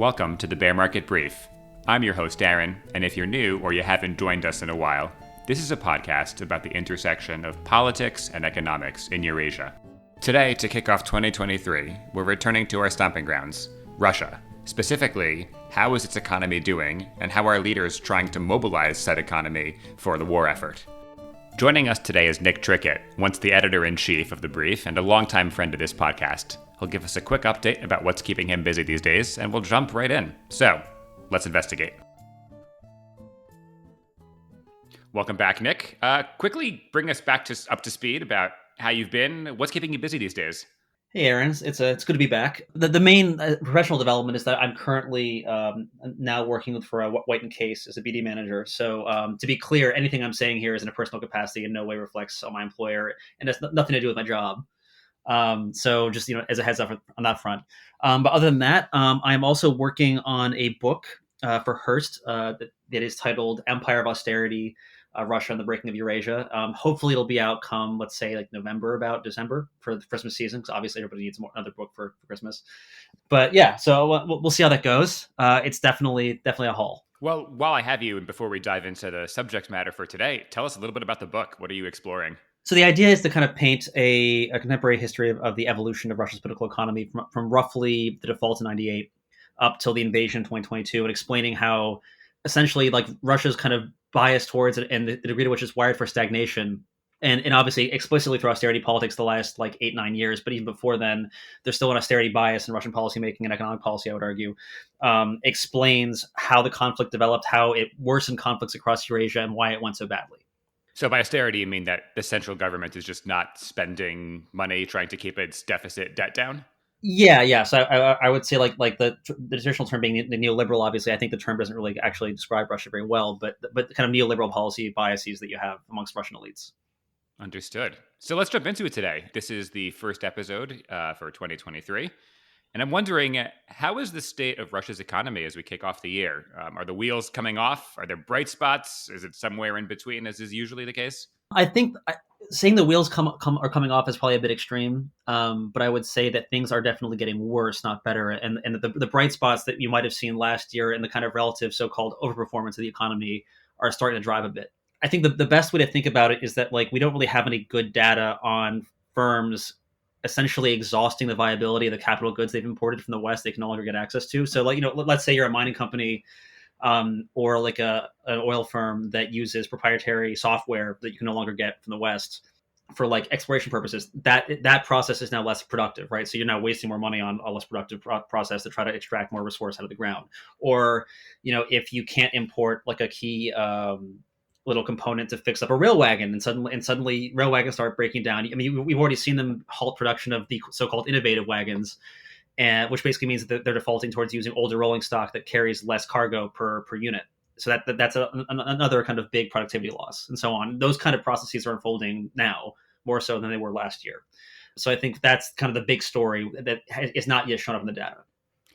Welcome to the Bear Market Brief. I'm your host, Aaron, and if you're new or you haven't joined us in a while, this is a podcast about the intersection of politics and economics in Eurasia. Today, to kick off 2023, we're returning to our stomping grounds, Russia. Specifically, how is its economy doing, and how are leaders trying to mobilize said economy for the war effort? Joining us today is Nick Trickett, once the editor-in-chief of The Brief and a longtime friend of this podcast. He'll give us a quick update about what's keeping him busy these days, and we'll jump right in. So, let's investigate. Welcome back, Nick. Quickly bring us back up to speed about how you've been. What's keeping you busy these days? Hey, Aaron. It's good to be back. The main professional development is that I'm currently now working for White & Case as a BD manager. So to be clear, anything I'm saying here is in a personal capacity and no way reflects on my employer, and it's nothing to do with my job. So just, as a heads up on that front. But other than that, I'm also working on a book for Hearst that is titled Empire of Austerity, Russia and the Breaking of Eurasia. Hopefully it'll be out come, let's say, like November, about December for the Christmas season, because obviously everybody needs another book for Christmas. But yeah, so we'll see how that goes. It's definitely a haul. Well, while I have you, and before we dive into the subject matter for today, tell us a little bit about the book. What are you exploring? So the idea is to kind of paint a contemporary history of the evolution of Russia's political economy from roughly the default in 98 up till the invasion in 2022, and explaining how essentially like Russia's kind of biased towards it and the degree to which it's wired for stagnation. And obviously explicitly through austerity politics the last like 8-9 years, but even before then, there's still an austerity bias in Russian policymaking and economic policy, I would argue, explains how the conflict developed, how it worsened conflicts across Eurasia, and why it went so badly. So by austerity, you mean that the central government is just not spending money trying to keep its deficit debt down? Yeah. So I would say like the traditional term being the neoliberal. Obviously, I think the term doesn't really actually describe Russia very well, but the kind of neoliberal policy biases that you have amongst Russian elites. Understood. So let's jump into it today. This is the first episode for 2023. And I'm wondering, how is the state of Russia's economy as we kick off the year? Are the wheels coming off? Are there bright spots? Is it somewhere in between, as is usually the case? I think saying the wheels are coming off is probably a bit extreme, but I would say that things are definitely getting worse, not better. And the bright spots that you might have seen last year and the kind of relative so-called overperformance of the economy are starting to drive a bit. I think the best way to think about it is that like we don't really have any good data on firms essentially exhausting the viability of the capital goods they've imported from the West they can no longer get access to. So like, let's say you're a mining company or like an oil firm that uses proprietary software that you can no longer get from the West for like exploration purposes. That process is now less productive, right? So you're now wasting more money on a less productive process to try to extract more resource out of the ground. Or, if you can't import like a key little component to fix up a rail wagon, and suddenly rail wagons start breaking down. I mean, we've already seen them halt production of the so-called innovative wagons, and which basically means that they're defaulting towards using older rolling stock that carries less cargo per unit. So that's another kind of big productivity loss, and so on. Those kind of processes are unfolding now more so than they were last year. So I think that's kind of the big story that is not yet shown up in the data.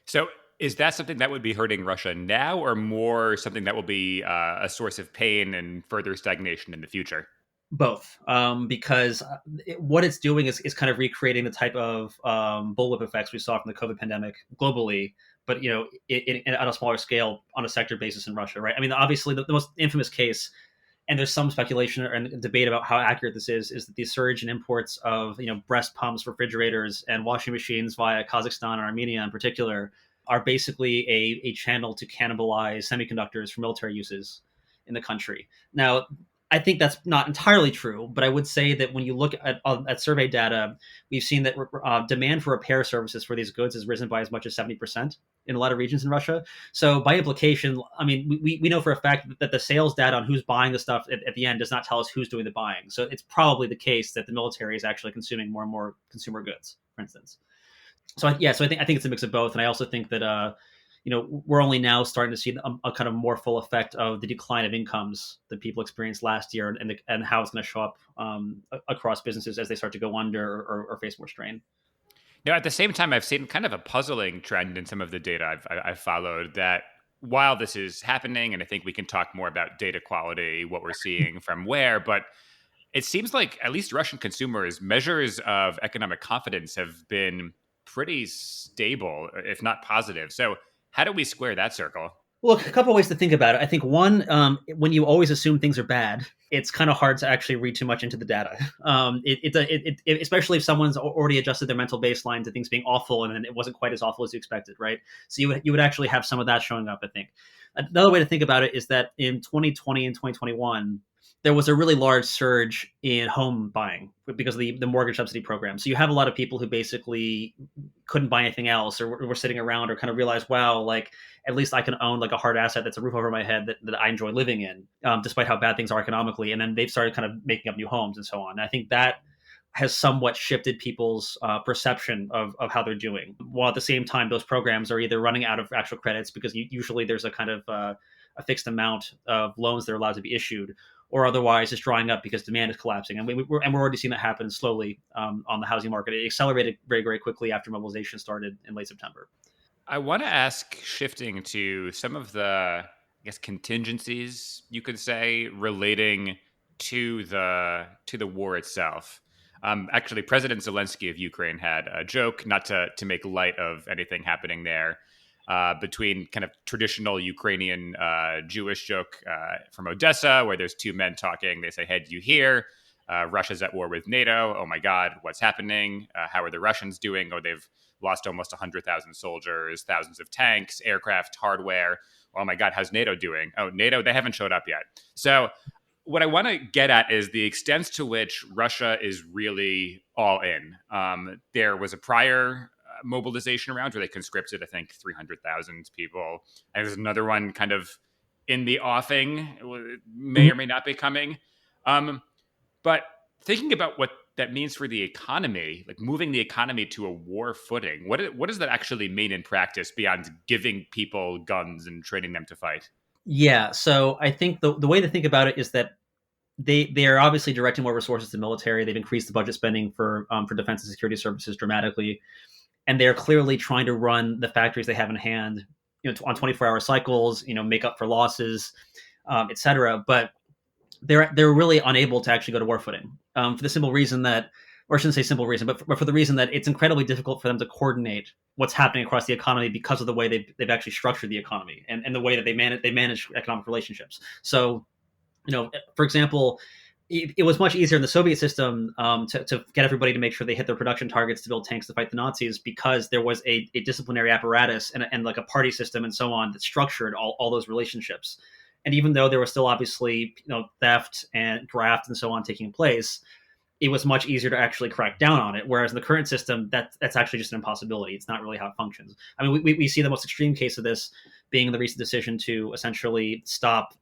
So is that something that would be hurting Russia now, or more something that will be a source of pain and further stagnation in the future? Both, because what it's doing is kind of recreating the type of bullwhip effects we saw from the COVID pandemic globally, but on a smaller scale, on a sector basis in Russia, right? I mean, obviously the most infamous case, and there's some speculation and debate about how accurate this is that the surge in imports of breast pumps, refrigerators, and washing machines via Kazakhstan and Armenia in particular are basically a channel to cannibalize semiconductors for military uses in the country. Now, I think that's not entirely true, but I would say that when you look at survey data, we've seen that demand for repair services for these goods has risen by as much as 70% in a lot of regions in Russia. So by implication, I mean, we know for a fact that the sales data on who's buying the stuff at the end does not tell us who's doing the buying. So it's probably the case that the military is actually consuming more and more consumer goods, for instance. So I think it's a mix of both, and I also think that we're only now starting to see a kind of more full effect of the decline of incomes that people experienced last year, and how it's going to show up across businesses as they start to go under or face more strain. Now, at the same time, I've seen kind of a puzzling trend in some of the data I've followed that while this is happening, and I think we can talk more about data quality, what we're seeing from where, but it seems like at least Russian consumers' measures of economic confidence have been pretty stable, if not positive. So How do we square that circle? Well, a couple of ways to think about it. I think one, when you always assume things are bad, it's kind of hard to actually read too much into the data. Especially if someone's already adjusted their mental baseline to things being awful, and then it wasn't quite as awful as you expected, right? So you would actually have some of that showing up. I think another way to think about it is that in 2020 and 2021, there was a really large surge in home buying because of the mortgage subsidy program. So you have a lot of people who basically couldn't buy anything else, or were sitting around, or kind of realized, wow, like at least I can own like a hard asset that's a roof over my head that I enjoy living in, despite how bad things are economically. And then they've started kind of making up new homes and so on. And I think that has somewhat shifted people's perception of how they're doing. While at the same time, those programs are either running out of actual credits because usually there's a kind of a fixed amount of loans that are allowed to be issued, or otherwise it's drying up because demand is collapsing. And we're already seeing that happen slowly on the housing market. It accelerated very, very quickly after mobilization started in late September. I want to ask, shifting to some of the, I guess, contingencies you could say relating to the war itself. Actually, President Zelensky of Ukraine had a joke, not to make light of anything happening there, between kind of traditional Ukrainian Jewish joke from Odessa, where there's two men talking. They say, "Hey, do you hear? Russia's at war with NATO. Oh my God, what's happening? How are the Russians doing? Oh, they've lost almost 100,000 soldiers, thousands of tanks, aircraft, hardware. Oh my God, how's NATO doing? Oh, NATO, they haven't showed up yet." So, what I want to get at is the extent to which Russia is really all in. There was a prior mobilization round where they conscripted, I think, 300,000 people. And there's another one kind of in the offing, may or may not be coming. But thinking about what that means for the economy, like moving the economy to a war footing, what does that actually mean in practice beyond giving people guns and training them to fight? Yeah, so I think the way to think about it is that they are obviously directing more resources to military. They've increased the budget spending for defense and security services dramatically, and they're clearly trying to run the factories they have in hand, on 24-hour cycles, make up for losses, etc. But they're really unable to actually go to war footing, for the simple reason that, or I shouldn't say simple reason, but for the reason that it's incredibly difficult for them to coordinate what's happening across the economy because of the way they've actually structured the economy, and the way that they manage economic relationships. So, for example, it was much easier in the Soviet system, to get everybody to make sure they hit their production targets to build tanks to fight the Nazis, because there was a disciplinary apparatus and like a party system and so on that structured all those relationships. And even though there was still obviously theft and graft and so on taking place, it was much easier to actually crack down on it. Whereas in the current system, that's actually just an impossibility. It's not really how it functions. I mean, we see the most extreme case of this being the recent decision to essentially stop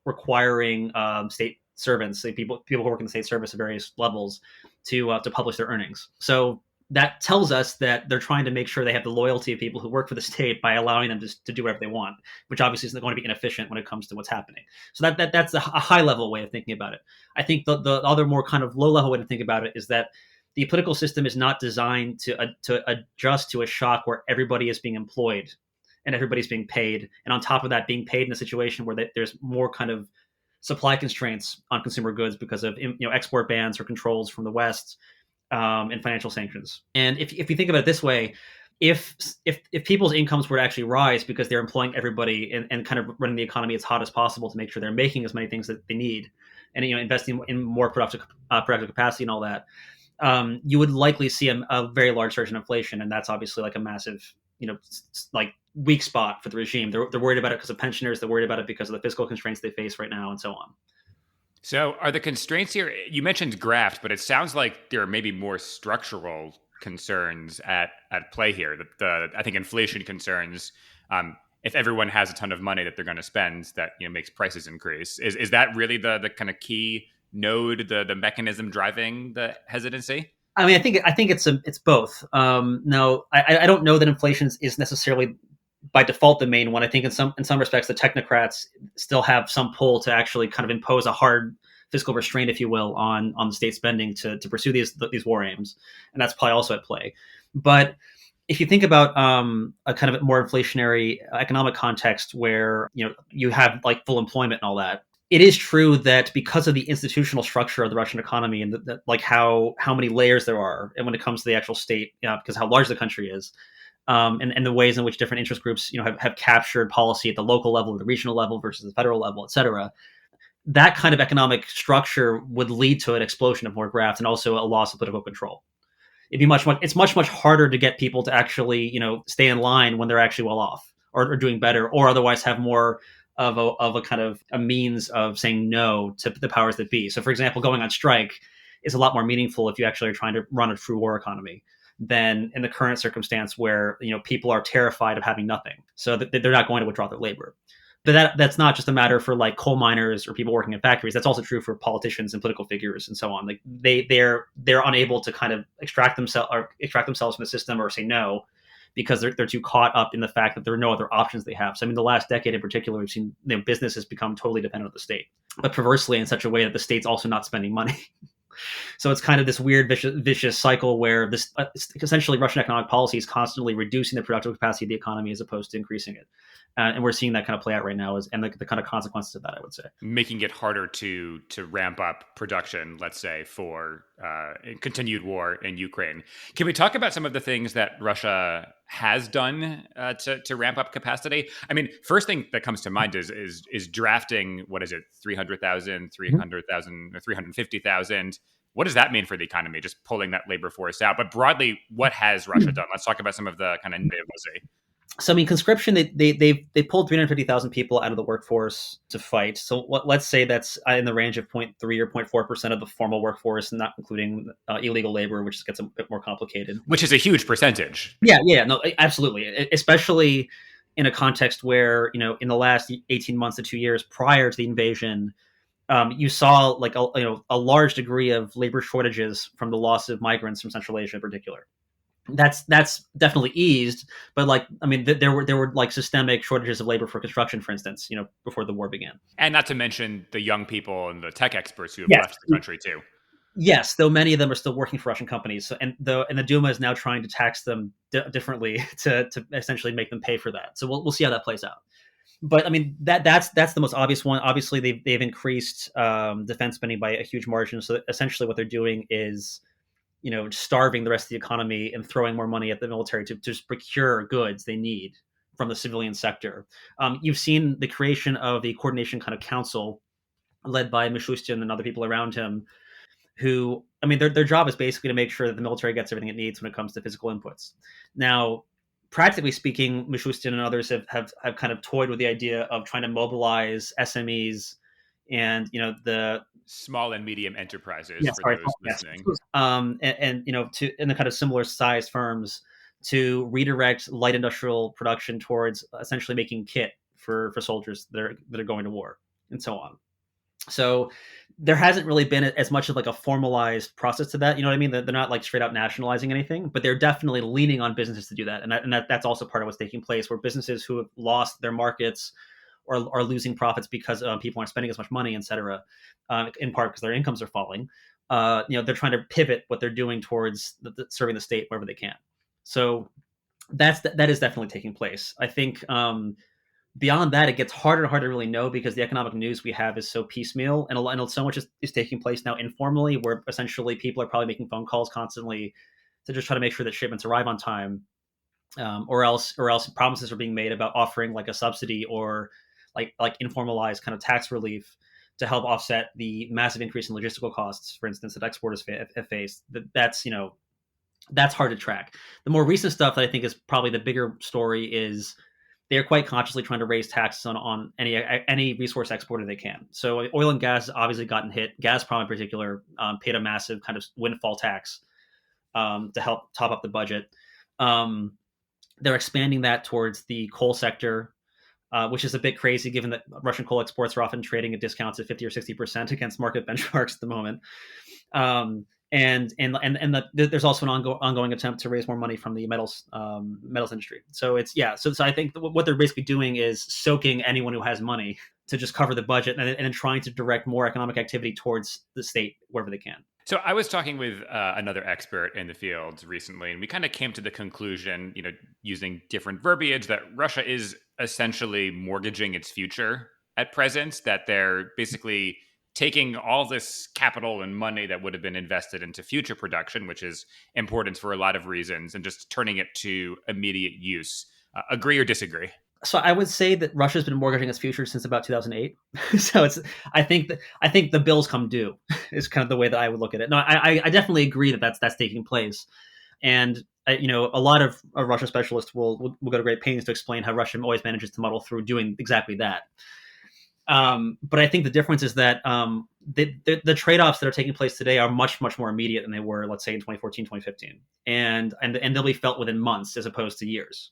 requiring state servants, people who work in the state service at various levels, to publish their earnings. So that tells us that they're trying to make sure they have the loyalty of people who work for the state by allowing them to do whatever they want, which obviously is going to be inefficient when it comes to what's happening. So that's a high level way of thinking about it. I think the other more kind of low level way to think about it is that the political system is not designed to adjust to a shock where everybody is being employed and everybody's being paid, and on top of that, being paid in a situation where there's more kind of supply constraints on consumer goods because of export bans or controls from the West, and financial sanctions. And if you think about it this way, if people's incomes were to actually rise because they're employing everybody and kind of running the economy as hot as possible to make sure they're making as many things that they need, and investing in more productive capacity and all that, you would likely see a very large surge in inflation, and that's obviously like a massive like weak spot for the regime. They're worried about it because of pensioners. They're worried about it because of the fiscal constraints they face right now, and so on. So, are the constraints here? You mentioned graft, but it sounds like there are maybe more structural concerns at play here. The I think inflation concerns. If everyone has a ton of money that they're going to spend, that makes prices increase. Is that really the kind of key node, the mechanism driving the hesitancy? I mean, I think it's both. No, I don't know that inflation is necessarily by default the main one. I think in some respects the technocrats still have some pull to actually kind of impose a hard fiscal restraint, if you will, on the state spending to pursue these war aims, and that's probably also at play. But if you think about a kind of more inflationary economic context where you have like full employment and all that, it is true that because of the institutional structure of the Russian economy and like how many layers there are, and when it comes to the actual state, because how large the country is, and the ways in which different interest groups, have captured policy at the local level, the regional level versus the federal level, et cetera. That kind of economic structure would lead to an explosion of more graft and also a loss of political control. It'd be it's much harder to get people to actually, stay in line when they're actually well off or doing better, or otherwise have more of a kind of a means of saying no to the powers that be. So, for example, going on strike is a lot more meaningful if you actually are trying to run a true war economy than in the current circumstance where people are terrified of having nothing, so that they're not going to withdraw their labor. But that's not just a matter for like coal miners or people working in factories. That's also true for politicians and political figures and so on. Like they're unable to kind of extract themselves from the system or say no because they're too caught up in the fact that there are no other options they have. So I mean, the last decade in particular, we've seen business has become totally dependent on the state, but perversely in such a way that the state's also not spending money. So it's kind of this weird vicious cycle where this essentially Russian economic policy is constantly reducing the productive capacity of the economy as opposed to increasing it. And we're seeing that kind of play out right now, and the kind of consequences of that, I would say. Making it harder to ramp up production, let's say, for continued war in Ukraine. Can we talk about some of the things that Russia has done to ramp up capacity? I mean, first thing that comes to mind is drafting, what is it, 300,000, 300,000, or 350,000? What does that mean for the economy, just pulling that labor force out? But broadly, what has Russia done? Let's talk about some of the kind of negativity. So I mean, conscription, they pulled 350,000 people out of the workforce to fight. So let's say that's in the range of 0.3 or 0.4% of the formal workforce, not including illegal labor, which gets a bit more complicated. Which is a huge percentage. Yeah, no, absolutely, especially in a context where in the last 18 months to 2 years prior to the invasion, you saw like a large degree of labor shortages from the loss of migrants from Central Asia in particular. That's definitely eased, but like I mean, there were like systemic shortages of labor for construction, for instance, before the war began. And not to mention the young people and the tech experts who have Yes. left the country too. Yes, though many of them are still working for Russian companies, and the Duma is now trying to tax them differently to essentially make them pay for that. So we'll see how that plays out. But I mean that's the most obvious one. Obviously, they've increased defense spending by a huge margin. So essentially, what they're doing is starving the rest of the economy and throwing more money at the military to just procure goods they need from the civilian sector. You've seen the creation of the coordination kind of council led by Mishustin and other people around him who, I mean, their job is basically to make sure that the military gets everything it needs when it comes to physical inputs. Now, practically speaking, Mishustin and others have kind of toyed with the idea of trying to mobilize SMEs and the small and medium enterprises for those listening. And to in the kind of similar sized firms to redirect light industrial production towards essentially making kit for soldiers that are going to war and so on. So there hasn't really been as much of like a formalized process to that. You know what I mean? They're not like straight out nationalizing anything, but they're definitely leaning on businesses to do that. And that's also part of what's taking place, where businesses who have lost their markets or are losing profits because people aren't spending as much money, et cetera, in part because their incomes are falling. They're trying to pivot what they're doing towards serving the state wherever they can. So that is definitely taking place. I think beyond that, it gets harder and harder to really know because the economic news we have is so piecemeal, and so much is taking place now informally, where essentially people are probably making phone calls constantly to just try to make sure that shipments arrive on time, or else promises are being made about offering like a subsidy or like informalized kind of tax relief to help offset the massive increase in logistical costs, for instance, that exporters have faced. That's hard to track. The more recent stuff that I think is probably the bigger story is they are quite consciously trying to raise taxes on any resource exporter they can. So oil and gas has obviously gotten hit. Gazprom in particular paid a massive kind of windfall tax to help top up the budget. They're expanding that towards the coal sector, which is a bit crazy given that Russian coal exports are often trading at discounts of 50 or 60% against market benchmarks at the moment. There's also an ongoing attempt to raise more money from the metals industry. So So I think what they're basically doing is soaking anyone who has money to just cover the budget, and then trying to direct more economic activity towards the state wherever they can. So I was talking with another expert in the field recently, and we kind of came to the conclusion, using different verbiage, that Russia is essentially mortgaging its future at present, that they're basically taking all this capital and money that would have been invested into future production, which is important for a lot of reasons, and just turning it to immediate use. Agree or disagree? So I would say that Russia's been mortgaging its future since about 2008. So I think the bills come due is kind of the way that I would look at it. No, I definitely agree that that's taking place, and a lot of Russia specialists will go to great pains to explain how Russia always manages to muddle through doing exactly that. But I think the difference is that the trade-offs that are taking place today are much, much more immediate than they were, let's say, in 2014, 2015. And they'll be felt within months as opposed to years.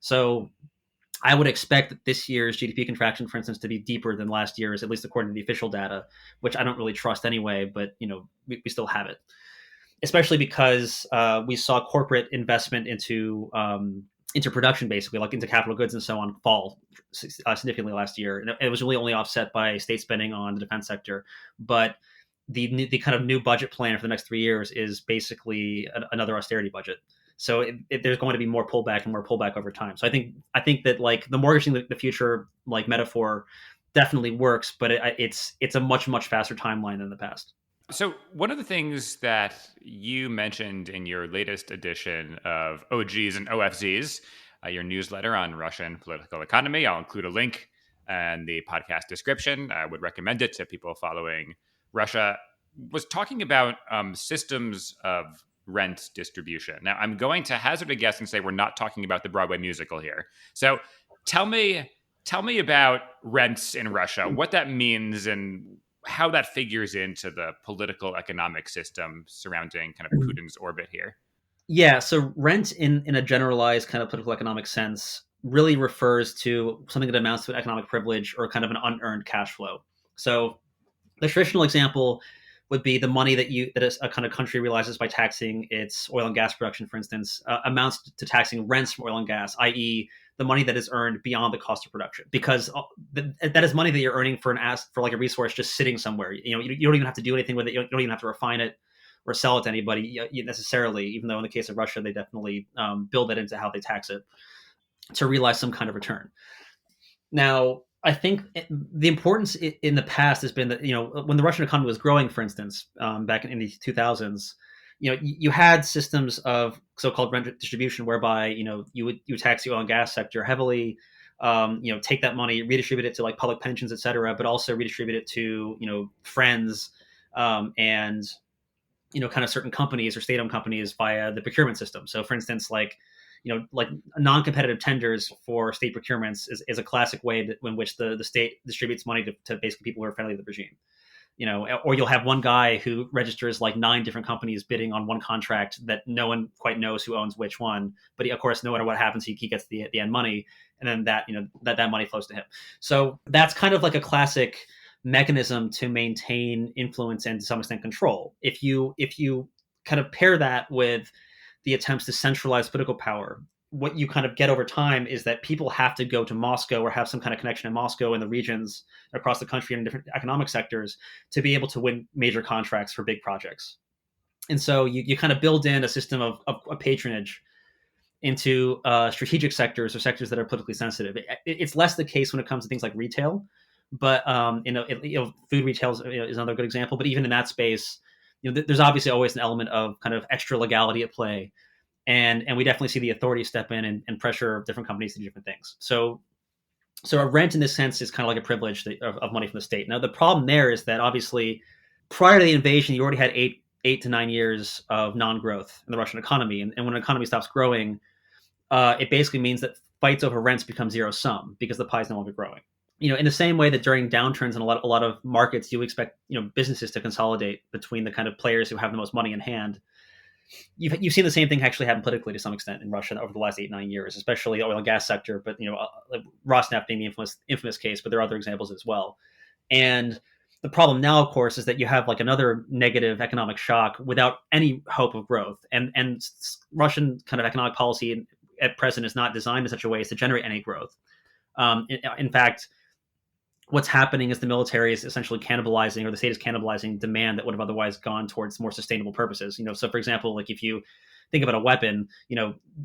So I would expect that this year's GDP contraction, for instance, to be deeper than last year's, at least according to the official data, which I don't really trust anyway, but we still have it. Especially because we saw corporate investment into production, basically, like into capital goods and so on, fall significantly last year. And it was really only offset by state spending on the defense sector. But the kind of new budget plan for the next 3 years is basically another austerity budget. So there's going to be more pullback and more pullback over time. So I think that like the mortgaging the future like metaphor definitely works, but it's a much, much faster timeline than the past. So, one of the things that you mentioned in your latest edition of OGs and OFZs, your newsletter on Russian political economy, I'll include a link in the podcast description. I would recommend it to people following Russia, was talking about systems of rent distribution. Now, I'm going to hazard a guess and say we're not talking about the Broadway musical here. So, tell me about rents in Russia, what that means, and how that figures into the political economic system surrounding kind of Putin's orbit here. Yeah, so rent in a generalized kind of political economic sense really refers to something that amounts to an economic privilege or kind of an unearned cash flow. So the traditional example would be the money that a kind of country realizes by taxing its oil and gas production, for instance, amounts to taxing rents from oil and gas, i.e., the money that is earned beyond the cost of production, because that is money that you're earning for like a resource just sitting somewhere. You don't even have to do anything with it. You don't even have to refine it or sell it to anybody necessarily. Even though in the case of Russia, they definitely build that into how they tax it to realize some kind of return. Now, I think the importance in the past has been that when the Russian economy was growing, for instance, back in the 2000s, you had systems of so-called rent distribution whereby you would tax the oil and gas sector heavily, take that money, redistribute it to like public pensions, et cetera, but also redistribute it to friends and kind of certain companies or state-owned companies via the procurement system. So, for instance, like non-competitive tenders for state procurements is a classic way in which the state distributes money to basically people who are friendly to the regime. Or you'll have one guy who registers like 9 different companies bidding on one contract that no one quite knows who owns which one. But of course, no matter what happens, he gets the end money, and then that money flows to him. So that's kind of like a classic mechanism to maintain influence and to some extent control. If you kind of pair that with the attempts to centralize political power, what you kind of get over time is that people have to go to Moscow or have some kind of connection in Moscow and the regions across the country in different economic sectors to be able to win major contracts for big projects. And so you kind of build in a system of patronage into strategic sectors or sectors that are politically sensitive. It's less the case when it comes to things like retail, but food retail is another good example. But even in that space, there's obviously always an element of kind of extra legality at play. And we definitely see the authorities step in and pressure different companies to do different things. So a rent in this sense is kind of like a privilege of money from the state. Now, the problem there is that obviously prior to the invasion, you already had 8 to 9 years of non-growth in the Russian economy. And when an economy stops growing, it basically means that fights over rents become zero sum because the pie is no longer growing. In the same way that during downturns in a lot of markets, you expect businesses to consolidate between the kind of players who have the most money in hand. You've seen the same thing actually happen politically to some extent in Russia over the last 8-9 years, especially the oil and gas sector. But Rosneft being the infamous case, but there are other examples as well. And the problem now, of course, is that you have like another negative economic shock without any hope of growth. And Russian kind of economic policy at present is not designed in such a way as to generate any growth. In fact, what's happening is the military is essentially cannibalizing, or the state is cannibalizing demand that would have otherwise gone towards more sustainable purposes. So for example, like if you think about a weapon,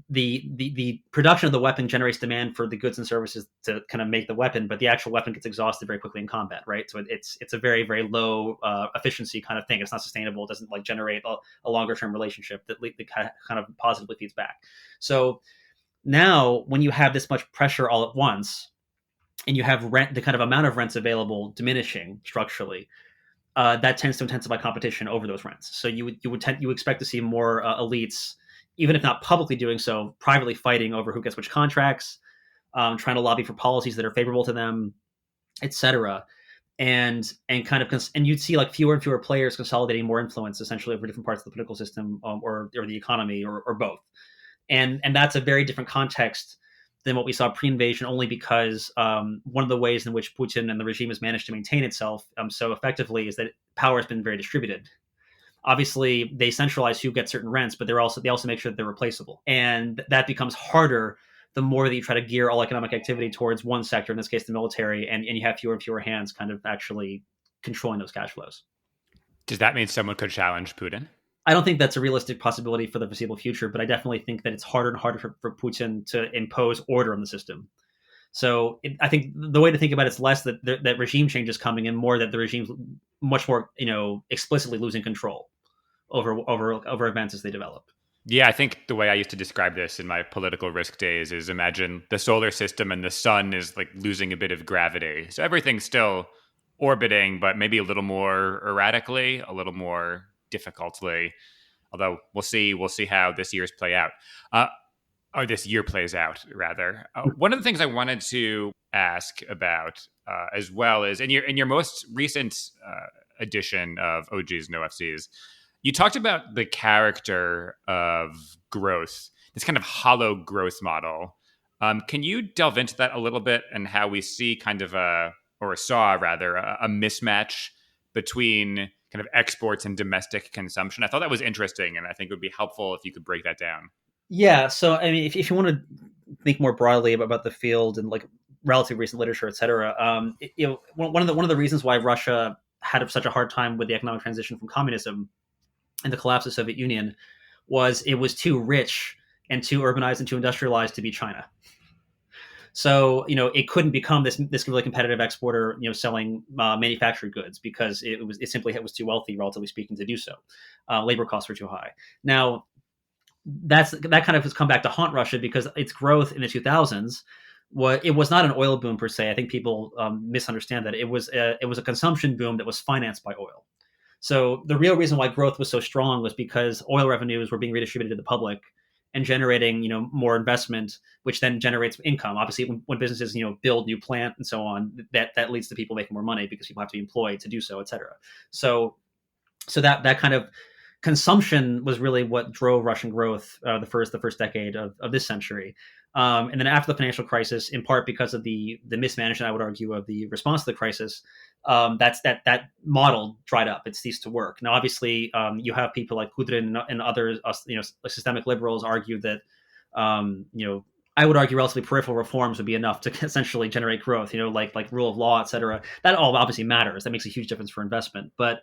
the production of the weapon generates demand for the goods and services to kind of make the weapon, but the actual weapon gets exhausted very quickly in combat, right? So it's a very, very low efficiency kind of thing. It's not sustainable. It doesn't like generate a longer term relationship that kind of positively feeds back. So now when you have this much pressure all at once, and you have the kind of amount of rents available diminishing structurally, that tends to intensify competition over those rents. So you would expect to see more elites, even if not publicly doing so, privately fighting over who gets which contracts, trying to lobby for policies that are favorable to them, etc. And you'd see like fewer and fewer players consolidating more influence essentially over different parts of the political system, or the economy, or both. And that's a very different context than what we saw pre-invasion, only because one of the ways in which Putin and the regime has managed to maintain itself so effectively is that power has been very distributed. Obviously, they centralize who gets certain rents, but they also make sure that they're replaceable, and that becomes harder the more that you try to gear all economic activity towards one sector, in this case the military, and you have fewer and fewer hands kind of actually controlling those cash flows. Does that mean someone could challenge Putin? I don't think that's a realistic possibility for the foreseeable future, but I definitely think that it's harder and harder for Putin to impose order on the system. So I think the way to think about it is less that regime change is coming, and more that the regime's much more explicitly losing control over events as they develop. Yeah, I think the way I used to describe this in my political risk days is, imagine the solar system and the sun is like losing a bit of gravity. So everything's still orbiting, but maybe a little more erratically, a little more difficultly. Although we'll see how this year's play out. Or this year plays out, rather. One of the things I wanted to ask about as well is in your most recent edition of OGs and OFCs, you talked about the character of growth, this kind of hollow growth model. Can you delve into that a little bit, and how we see saw a mismatch between kind of exports and domestic consumption? I thought that was interesting, and I think it would be helpful if you could break that down. Yeah, so I mean, if you want to think more broadly about the field and like relatively recent literature, et cetera, one of the reasons why Russia had such a hard time with the economic transition from communism and the collapse of the Soviet Union was it was too rich and too urbanized and too industrialized to be China. So it couldn't become this really competitive exporter, selling manufactured goods, because it simply was too wealthy, relatively speaking, to do so. Labor costs were too high. Now that kind of has come back to haunt Russia, because its growth in the 2000s was not an oil boom per se. I think people misunderstand that. It was a consumption boom that was financed by oil. So the real reason why growth was so strong was because oil revenues were being redistributed to the public and generating more investment, which then generates income. Obviously, when businesses build new plant and so on, that leads to people making more money because people have to be employed to do so, et cetera. So that kind of consumption was really what drove Russian growth the first decade of this century. And then after the financial crisis, in part because of the mismanagement, I would argue, of the response to the crisis, that model dried up. It ceased to work. Now, obviously, you have people like Kudrin and others, systemic liberals, argue that, I would argue relatively peripheral reforms would be enough to essentially generate growth. Like rule of law, et cetera. That all obviously matters. That makes a huge difference for investment, but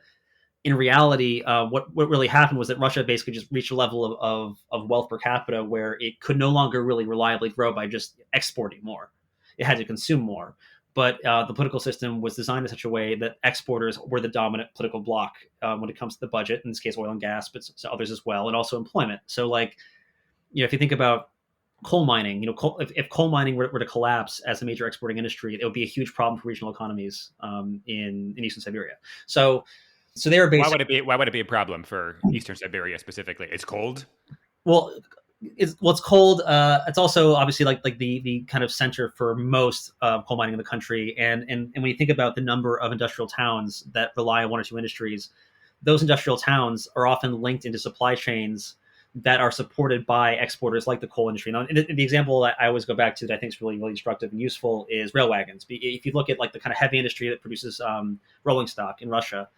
in reality, what really happened was that Russia basically just reached a level of wealth per capita where it could no longer really reliably grow by just exporting more. It had to consume more. But the political system was designed in such a way that exporters were the dominant political bloc when it comes to the budget, in this case, oil and gas, but others as well, and also employment. So, if you think about coal mining, if coal mining were to collapse as a major exporting industry, it would be a huge problem for regional economies in Eastern Siberia. So they were basically. Why would it be a problem for Eastern Siberia specifically? It's cold. Well, it's cold. It's also obviously like the kind of center for most coal mining in the country, and when you think about the number of industrial towns that rely on one or two industries, those industrial towns are often linked into supply chains that are supported by exporters like the coal industry. Now, the example that I always go back to that I think is really, really instructive and useful is rail wagons. If you look at the kind of heavy industry that produces rolling stock in Russia,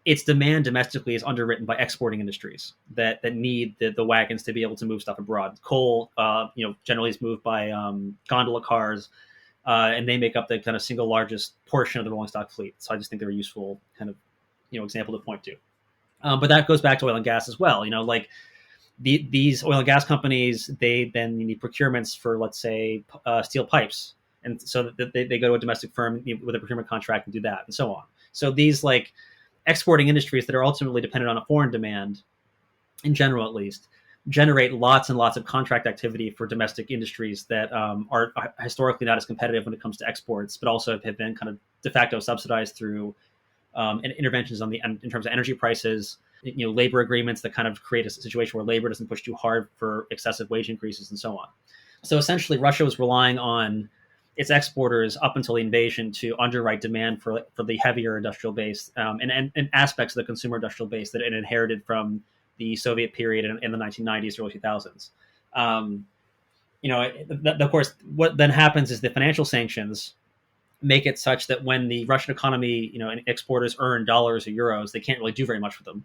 its demand domestically is underwritten by exporting industries that need the wagons to be able to move stuff abroad. Coal, generally is moved by gondola cars, and they make up the kind of single largest portion of the rolling stock fleet. So I just think they're a useful kind of example to point to. But that goes back to oil and gas as well. these oil and gas companies, they then need procurements for, let's say, steel pipes, and so that they go to a domestic firm with a procurement contract and do that, and so on. So these like exporting industries that are ultimately dependent on a foreign demand, in general at least, generate lots and lots of contract activity for domestic industries that are historically not as competitive when it comes to exports, but also have been kind of de facto subsidized through interventions in terms of energy prices, labor agreements that kind of create a situation where labor doesn't push too hard for excessive wage increases and so on. So essentially, Russia was relying on its exporters up until the invasion to underwrite demand for the heavier industrial base and aspects of the consumer industrial base that it inherited from the Soviet period in the 1990s, early 2000s. Of course, what then happens is the financial sanctions make it such that when the Russian economy, and exporters earn dollars or euros, they can't really do very much with them.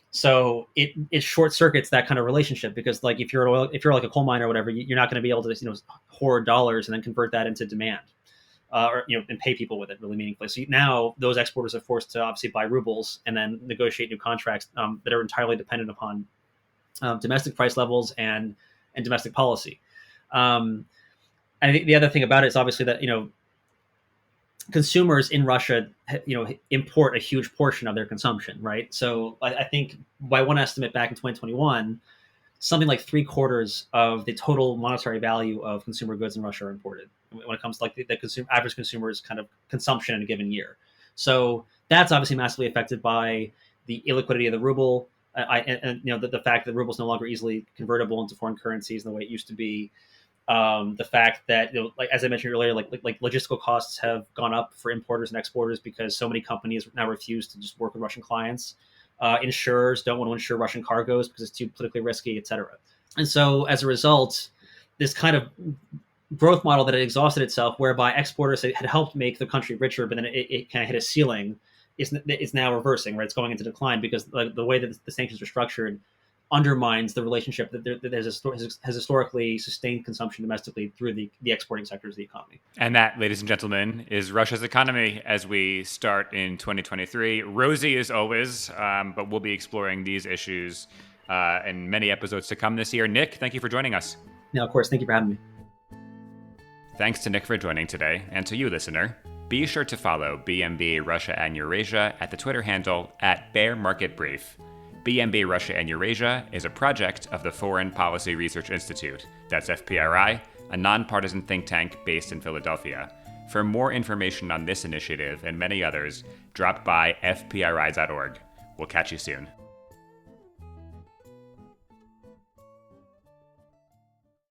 So it short circuits that kind of relationship, because like if you're like a coal miner or whatever, you're not going to be able to hoard dollars and then convert that into demand, and pay people with it really meaningfully. So now those exporters are forced to obviously buy rubles and then negotiate new contracts that are entirely dependent upon domestic price levels and domestic policy. I think the other thing about it is obviously that consumers in Russia, import a huge portion of their consumption, right? So I think by one estimate back in 2021, something like 3/4 of the total monetary value of consumer goods in Russia are imported when it comes to like the average consumer's kind of consumption in a given year. So that's obviously massively affected by the illiquidity of the ruble, and the fact that the ruble is no longer easily convertible into foreign currencies in the way it used to be. The fact that, like as I mentioned earlier, like logistical costs have gone up for importers and exporters because so many companies now refuse to just work with Russian clients. Insurers don't want to insure Russian cargoes because it's too politically risky, etc. And so as a result, this kind of growth model that had exhausted itself, whereby exporters had helped make the country richer, but then it kind of hit a ceiling, is now reversing, right? It's going into decline because the way that the sanctions are structured undermines the relationship that has historically sustained consumption domestically through the exporting sectors of the economy. And that, ladies and gentlemen, is Russia's economy as we start in 2023. Rosy as always, but we'll be exploring these issues in many episodes to come this year. Nick, thank you for joining us. Yeah, of course. Thank you for having me. Thanks to Nick for joining today, and to you, listener. Be sure to follow BMB Russia and Eurasia at the Twitter handle @BearMarketBrief. BMB Russia and Eurasia is a project of the Foreign Policy Research Institute, that's FPRI, a nonpartisan think tank based in Philadelphia. For more information on this initiative and many others, drop by fpri.org. We'll catch you soon.